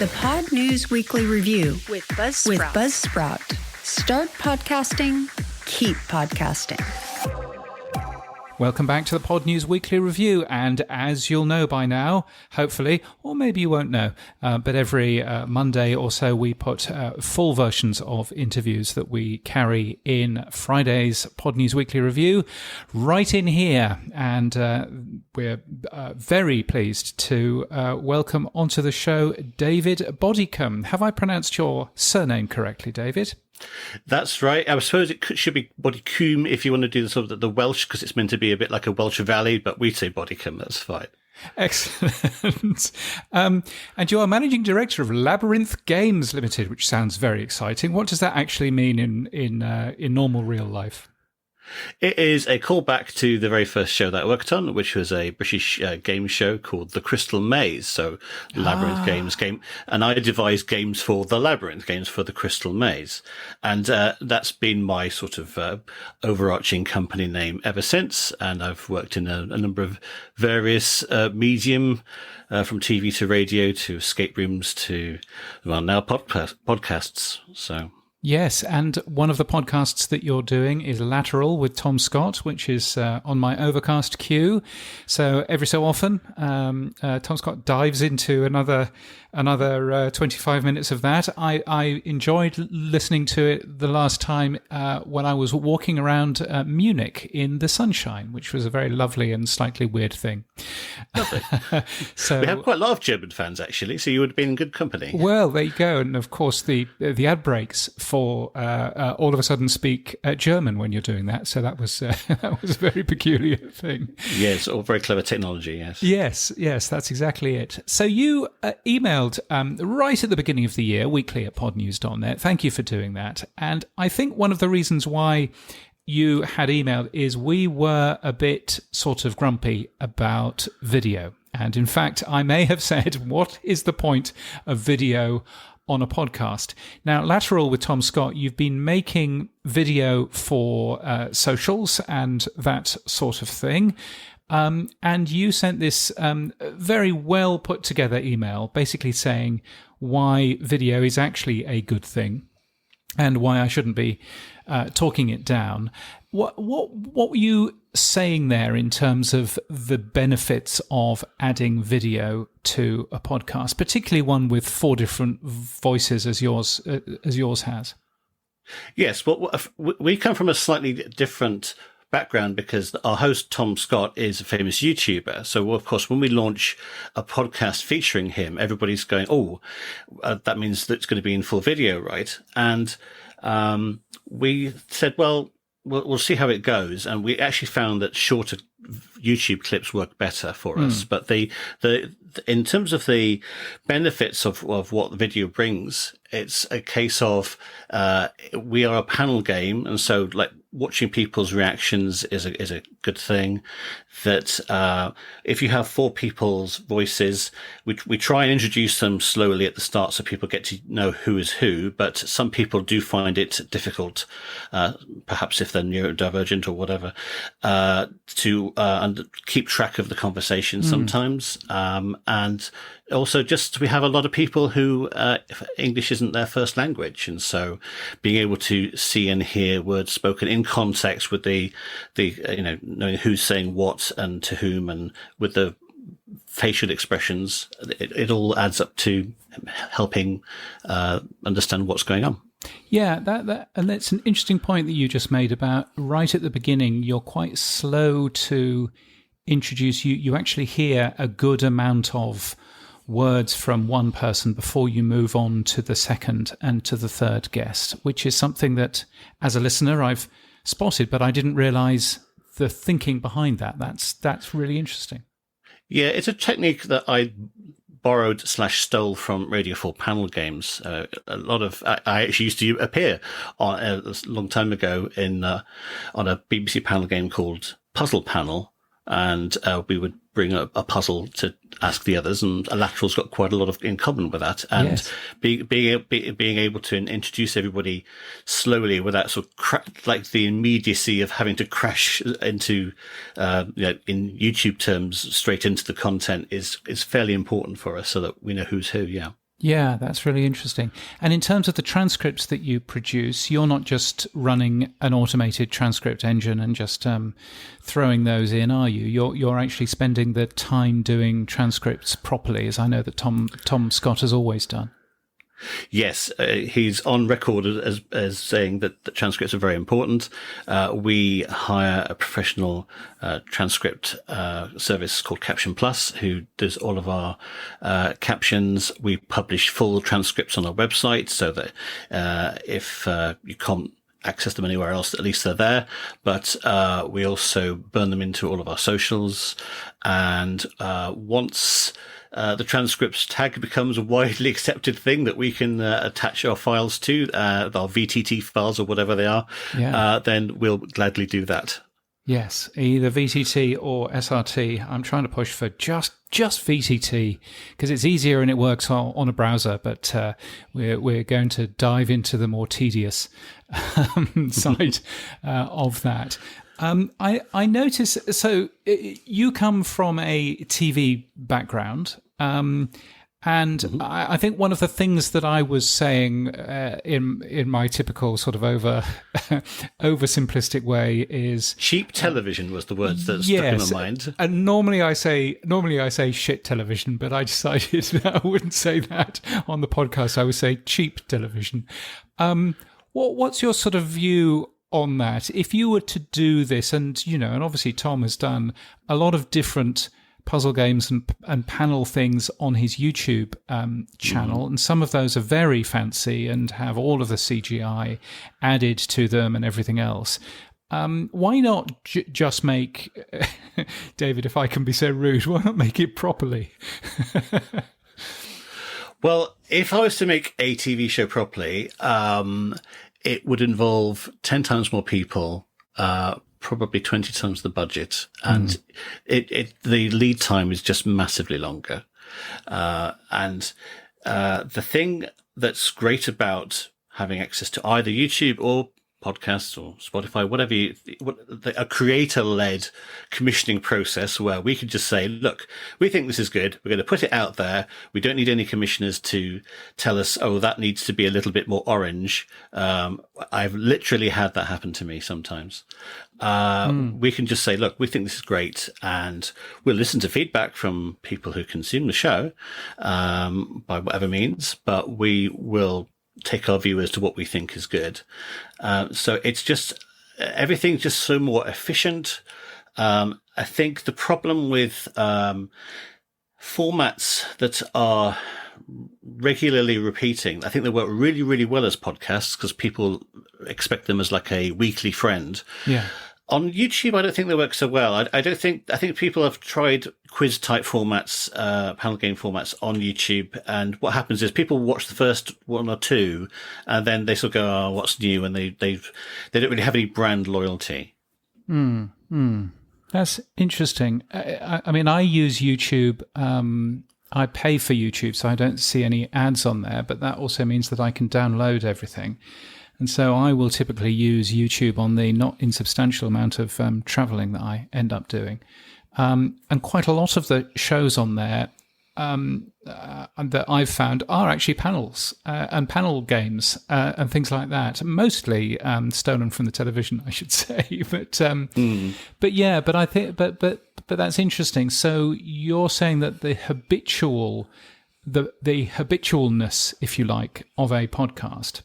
The Pod News Weekly Review with Buzzsprout. Start podcasting, keep podcasting. Welcome back to the Pod News Weekly Review, and as you'll know by now, hopefully, or maybe you won't know, but every Monday or so we put full versions of interviews that we carry in Friday's Pod News Weekly Review right in here, and we're very pleased to welcome onto the show David Bodycombe. Have I pronounced your surname correctly, David? That's right. I suppose should be Bodycombe if you want to do the sort of the Welsh, because it's meant to be a bit like a Welsh valley, but we say Bodycombe. That's fine. Excellent. And you are managing director of Labyrinth Games Limited, which sounds very exciting. What does that actually mean in normal real life? It is a callback to the very first show that I worked on, which was a British game show called The Crystal Maze. So Labyrinth Games game. And I devised games for the Labyrinth, games for the Crystal Maze. And that's been my sort of overarching company name ever since. And I've worked in a number of various medium, from TV to radio to escape rooms to, well, now podcasts. So... Yes, and one of the podcasts that you're doing is Lateral with Tom Scott, which is on my Overcast queue. So every so often, Tom Scott dives into another 25 minutes of that. I enjoyed listening to it the last time when I was walking around Munich in the sunshine, which was a very lovely and slightly weird thing. Lovely. So we have quite a lot of German fans, actually, so you would have been in good company. Well, there you go. And of course, the ad breaks for all of a sudden speak German when you're doing that. So that was a very peculiar thing. Yes, all very clever technology, yes. Yes, that's exactly it. So you emailed right at the beginning of the year, weekly at podnews.net. Thank you for doing that. And I think one of the reasons why you had emailed is we were a bit sort of grumpy about video. And in fact, I may have said, what is the point of video on a podcast? Now, Lateral with Tom Scott, you've been making video for socials and that sort of thing. And you sent this very well put together email basically saying why video is actually a good thing and why I shouldn't be talking it down. What were you saying there in terms of the benefits of adding video to a podcast, particularly one with 4 different voices as yours has? Yes, well, we come from a slightly different background because our host, Tom Scott, is a famous YouTuber. So, of course, when we launch a podcast featuring him, everybody's going, that means that it's going to be in full video, right? And we said, well, we'll see how it goes. And we actually found that shorter YouTube clips work better for us. But in terms of the benefits of what the video brings, it's a case of we are a panel game, and so like watching people's reactions is a good thing. That if you have 4 people's voices, we try and introduce them slowly at the start so people get to know who is who. But some people do find it difficult, perhaps if they're neurodivergent or whatever, to and keep track of the conversation sometimes. And also just we have a lot of people who English isn't their first language, and so being able to see and hear words spoken in context with the knowing who's saying what and to whom, and with the facial expressions, it all adds up to helping understand what's going on. Yeah, and that's an interesting point that you just made about right at the beginning. You're quite slow to introduce. You actually hear a good amount of words from one person before you move on to the second and to the third guest, which is something that, as a listener, I've spotted, but I didn't realise the thinking behind that. That's really interesting. Yeah, it's a technique that I borrowed/stole from Radio 4 panel games. I actually used to appear on a long time ago on a BBC panel game called Puzzle Panel, and we would bring a puzzle to ask the others, and Lateral's got quite a lot in common with that. And yes. being able to introduce everybody slowly without sort of like the immediacy of having to crash into, in YouTube terms, straight into the content is fairly important for us so that we know who's who. Yeah. Yeah, that's really interesting. And in terms of the transcripts that you produce, you're not just running an automated transcript engine and just throwing those in, are you? You're actually spending the time doing transcripts properly, as I know that Tom Scott has always done. Yes, he's on record as saying that the transcripts are very important. We hire a professional transcript service called Caption Plus, who does all of our captions. We publish full transcripts on our website so that if you can't access them anywhere else, at least they're there. But we also burn them into all of our socials. And once the transcripts tag becomes a widely accepted thing that we can attach our files to, our VTT files or whatever they are, then we'll gladly do that. Yes, either VTT or SRT. I'm trying to push for just VTT because it's easier and it works on a browser. But we're going to dive into the more tedious side of that. I notice. So you come from a TV background. And I think one of the things that I was saying in my typical sort of oversimplistic way is cheap television was the words that stuck in my mind. And normally I say shit television, but I decided that I wouldn't say that on the podcast. I would say cheap television. What's your sort of view on that? If you were to do this, and obviously Tom has done a lot of different puzzle games and panel things on his YouTube channel, and some of those are very fancy and have all of the CGI added to them and everything else. Why not just make, David, if I can be so rude, why not make it properly? Well, if I was to make a TV show properly, it would involve 10 times more people, probably 20 times the budget, and the lead time is just massively longer. And the thing that's great about having access to either YouTube or podcasts or Spotify, whatever, a creator-led commissioning process where we could just say, look, we think this is good. We're going to put it out there. We don't need any commissioners to tell us, oh, that needs to be a little bit more orange. I've literally had that happen to me sometimes. We can just say, look, we think this is great, and we'll listen to feedback from people who consume the show by whatever means, but we will take our view as to what we think is good. So it's just, everything's just so more efficient. I think the problem with formats that are regularly repeating, I think they work really, really well as podcasts because people expect them as like a weekly friend. Yeah. On YouTube, I don't think they work so well. I think people have tried quiz type formats, panel game formats on YouTube. And what happens is people watch the first one or two and then they sort of go, oh, what's new? And they don't really have any brand loyalty. That's interesting. I mean, I use YouTube. I pay for YouTube, so I don't see any ads on there, but that also means that I can download everything. And so I will typically use YouTube on the not insubstantial amount of traveling that I end up doing. And quite a lot of the shows on there that I've found are actually panels and panel games and things like that. Mostly stolen from the television, I should say. But I think that's interesting. So you're saying that the habitualness, if you like, of a podcast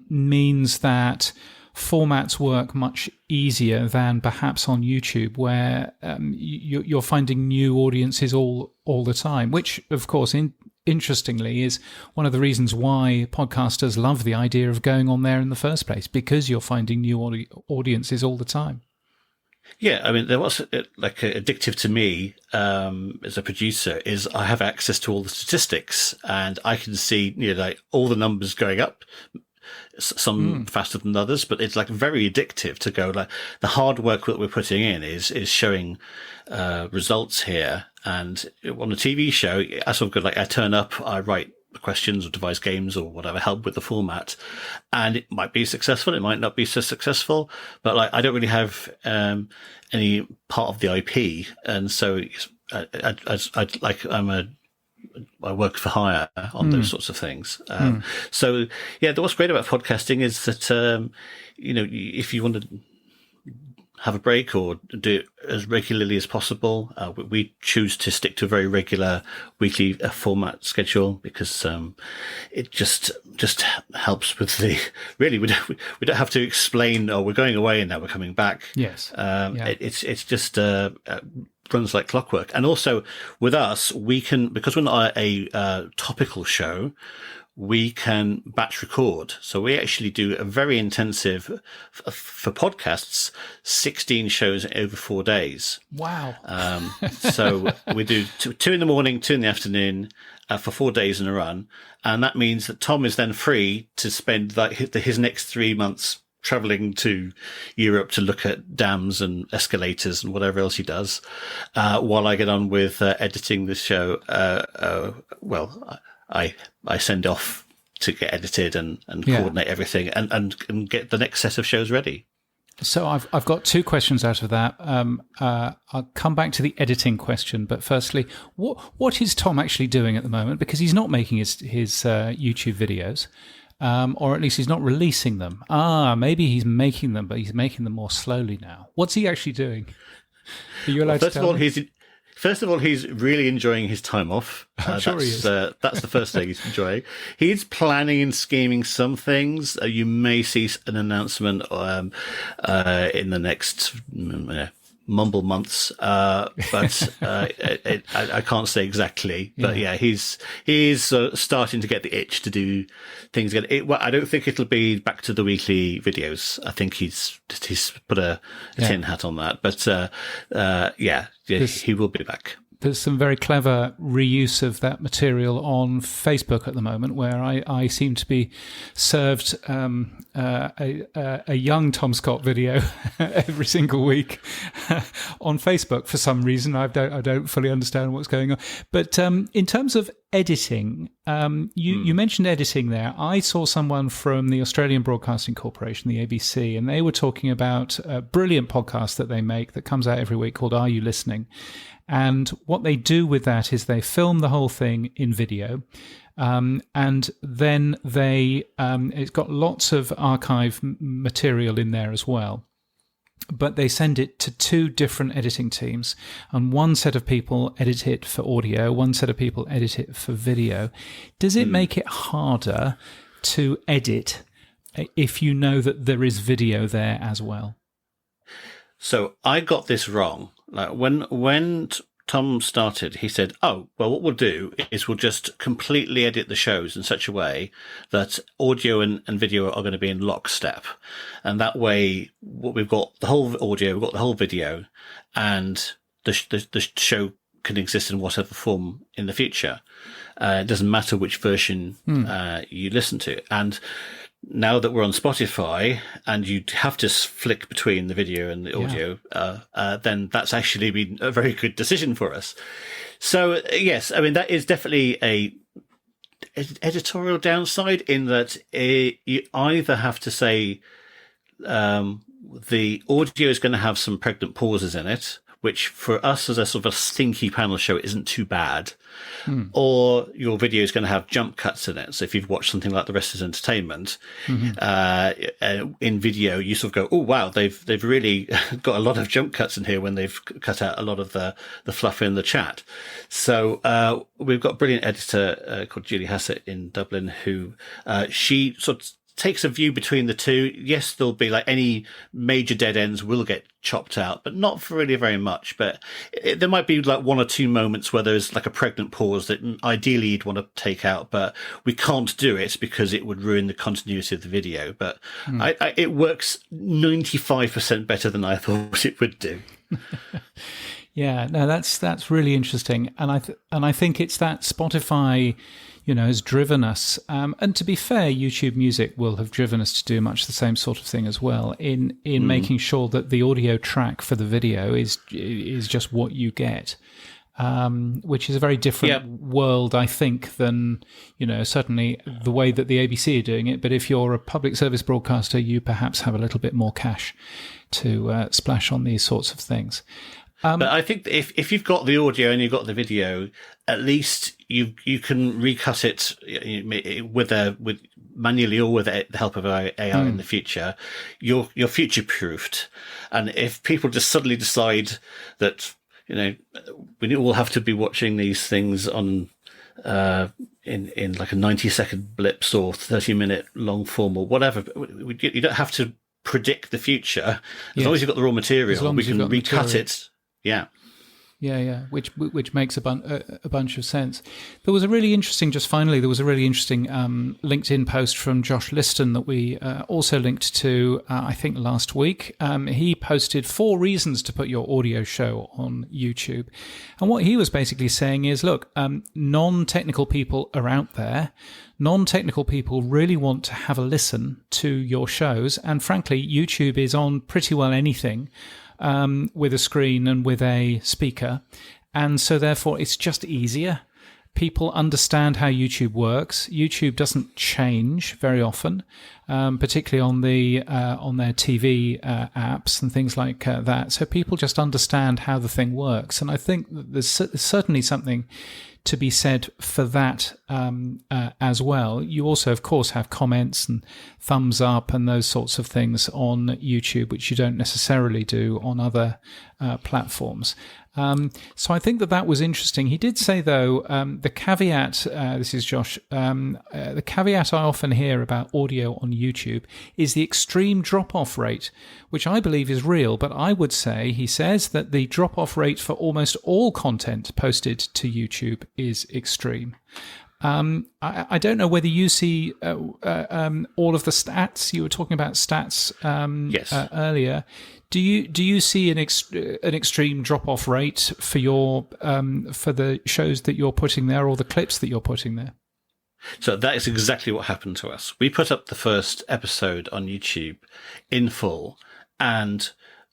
means that formats work much easier than perhaps on YouTube, where you're finding new audiences all the time, which, of course, interestingly, is one of the reasons why podcasters love the idea of going on there in the first place, because you're finding new audiences all the time. Yeah, I mean, what's like addictive to me as a producer is I have access to all the statistics and I can see, like all the numbers going up, some faster than others, but it's like very addictive to go, like the hard work that we're putting in is showing results here. And on a TV show, I sort of go like, I turn up, I write questions or devise games or whatever, help with the format, and it might be successful, it might not be so successful, but like I don't really have any part of the IP, and so I'm a I work for hire on those sorts of things. So yeah, what's great about podcasting is that, if you want to have a break or do it as regularly as possible, we choose to stick to a very regular weekly format schedule because it just helps with the really we don't have to explain, oh, we're going away and now we're coming back. Yes. It's just runs like clockwork. And also with us, we can, because we're not a topical show, we can batch record. So we actually do a very intensive, for podcasts, 16 shows over 4 days. Wow. So we do two in the morning, 2 in the afternoon, for 4 days in a run. And that means that Tom is then free to spend his next 3 months traveling to Europe to look at dams and escalators and whatever else he does, while I get on with editing the show. I send off to get edited and coordinate everything and get the next set of shows ready. So I've got 2 questions out of that. I'll come back to the editing question, but firstly, what is Tom actually doing at the moment? Because he's not making his YouTube videos. Or at least he's not releasing them. Maybe he's making them, but he's making them more slowly now. What's he actually doing? Are you allowed to tell me? First of all, he's really enjoying his time off. I'm sure he is. That's the first thing he's enjoying. He's planning and scheming some things. You may see an announcement in the next mumble months, but I can't say exactly. But yeah, he's starting to get the itch to do things again. I don't think it'll be back to the weekly videos. I think he's put a tin hat on that. But he will be back. There's some very clever reuse of that material on Facebook at the moment, where I seem to be served a young Tom Scott video every single week on Facebook for some reason. I don't fully understand what's going on. But in terms of editing, you mentioned editing there. I saw someone from the Australian Broadcasting Corporation, the ABC, and they were talking about a brilliant podcast that they make that comes out every week called Are You Listening? And what they do with that is they film the whole thing in video, and then it's got lots of archive material in there as well. But they send it to 2 different editing teams, and one set of people edit it for audio, one set of people edit it for video. Does it make it harder to edit if you know that there is video there as well? So I got this wrong. Like when Tom started, he said, "Oh, well, what we'll do is we'll just completely edit the shows in such a way that audio and video are going to be in lockstep, and that way, we've got the whole audio, we've got the whole video, and the show can exist in whatever form in the future. It doesn't matter which version you listen to." And now that we're on Spotify and you have to flick between the video and the audio, then that's actually been a very good decision for us. So yes, I mean, that is definitely a editorial downside in that you either have to say the audio is going to have some pregnant pauses in it, which for us as a sort of a stinky panel show isn't too bad, or your video is going to have jump cuts in it. So if you've watched something like The Rest is Entertainment, in video, you sort of go, "Oh wow, they've really got a lot of jump cuts in here," when they've cut out a lot of the fluff in the chat. So we've got a brilliant editor called Julie Hassett in Dublin, who she sort of takes a view between the two. Yes, there'll be like any major dead ends will get chopped out, but not for really very much. But there might be like 1 or 2 moments where there's like a pregnant pause that ideally you'd want to take out, but we can't do it because it would ruin the continuity of the video. But it works 95% better than I thought it would do. Yeah, no, that's really interesting, and I think it's that Spotify, has driven us. And to be fair, YouTube Music will have driven us to do much the same sort of thing as well in making sure that the audio track for the video is just what you get, which is a very different world, I think, than, certainly the way that the ABC are doing it. But if you're a public service broadcaster, you perhaps have a little bit more cash to splash on these sorts of things. But I think if you've got the audio and you've got the video, at least you can recut it with manually or with the help of AI in the future. You're future proofed, and if people just suddenly decide that we all have to be watching these things on in like a 90-second blips or 30-minute long form or whatever, you don't have to predict the future as long as you've got the raw material. We can recut it. Yeah. Yeah, which makes a bunch of sense. There was a really interesting LinkedIn post from Josh Liston that we also linked to, I think, last week. He posted 4 reasons to put your audio show on YouTube. And what he was basically saying is, look, non-technical people are out there. Non-technical people really want to have a listen to your shows. And frankly, YouTube is on pretty well anything. With a screen and with a speaker. And so therefore it's just easier. People understand how YouTube works. YouTube doesn't change very often, particularly on their TV apps and things like that. So people just understand how the thing works. And I think that there's certainly something to be said for that as well. You also, of course, have comments and thumbs up and those sorts of things on YouTube, which you don't necessarily do on other platforms. So I think that was interesting. He did say, though, the caveat, this is Josh, the caveat I often hear about audio on YouTube is the extreme drop-off rate, which I believe is real. But I would say, he says, that the drop-off rate for almost all content posted to YouTube is extreme. I don't know whether you see all of the stats. You were talking about stats yes. Earlier. Do you see an extreme drop off rate for your for the shows that you're putting there or the clips that you're putting there? So that is exactly what happened to us. We put up the first episode on YouTube in full, and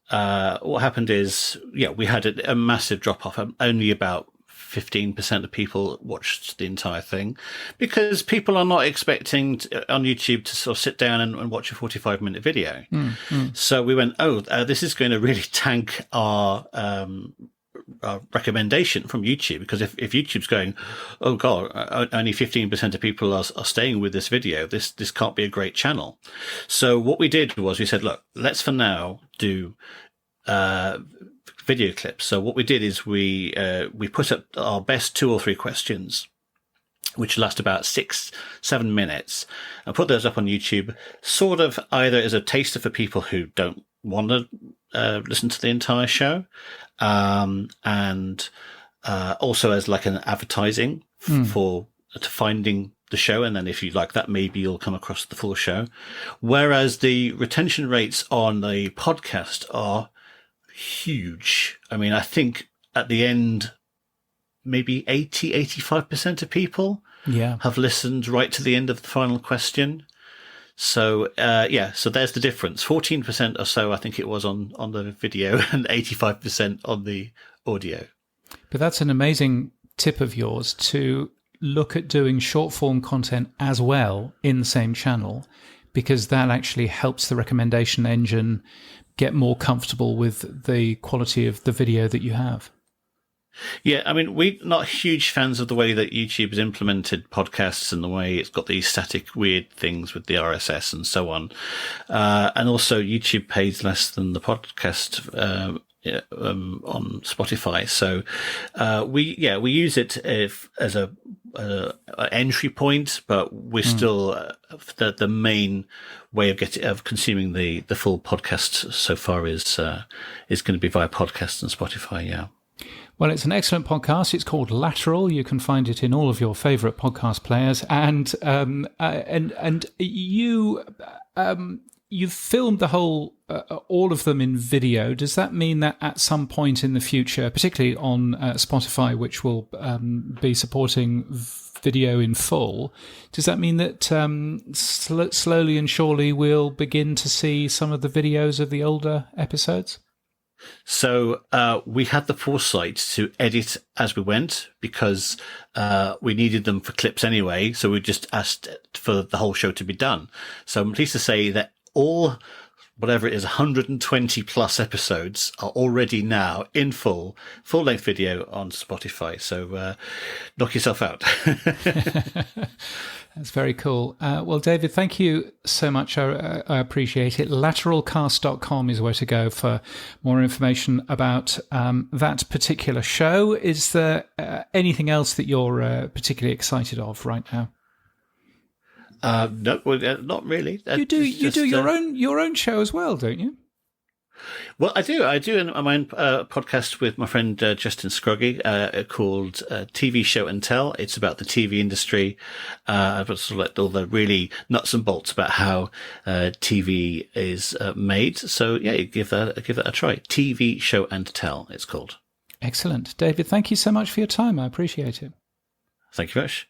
what happened is, we had a massive drop off. Only about 15% of people watched the entire thing, because people are not expecting on YouTube to sort of sit down and watch a 45-minute video. So we went, this is going to really tank our recommendation from YouTube, because if YouTube's going, oh God, only 15% of people are staying with this video, this can't be a great channel. So what we did was we said, look, let's for now do video clips. So what we did is we put up our best 2 or 3 questions, which last about 6-7 minutes, and put those up on YouTube, sort of either as a taster for people who don't want to listen to the entire show, and also as like an advertising to finding the show. And then if you like that, maybe you'll come across the full show. Whereas the retention rates on the podcast are huge. I mean, I think at the end, maybe 85% of people have listened right to the end of the final question. So, so there's the difference. 14% or so, I think it was on the video, and 85% on the audio. But that's an amazing tip of yours, to look at doing short form content as well in the same channel, because that actually helps the recommendation engine get more comfortable with the quality of the video that you have. Yeah, I mean, we're not huge fans of the way that YouTube has implemented podcasts and the way it's got these static weird things with the RSS and so on. And also YouTube pays less than the podcast on Spotify. So we use it as a entry point, but we're still the main way of consuming the full podcast so far is going to be via podcasts and Spotify. Yeah. Well, it's an excellent podcast. It's called Lateral. You can find it in all of your favourite podcast players, and you've filmed the whole all of them in video. Does that mean that at some point in the future, particularly on Spotify, which will be supporting video in full, does that mean that slowly and surely we'll begin to see some of the videos of the older episodes? So we had the foresight to edit as we went, because we needed them for clips anyway. So we just asked for the whole show to be done. So I'm pleased to say that all whatever it is, 120 plus episodes are already now in full-length video on Spotify. So knock yourself out. That's very cool. Well, David, thank you so much. I appreciate it. Lateralcast.com is where to go for more information about that particular show. Is there anything else that you're particularly excited of right now? No, well, not really. You do your own show as well, don't you? Well, I do in my own podcast with my friend Justin Scroggy called TV Show and Tell. It's about the TV industry. I've sort of like all the really nuts and bolts about how TV is made. So yeah, give that a try. TV Show and Tell, it's called. Excellent, David. Thank you so much for your time. I appreciate it. Thank you very much.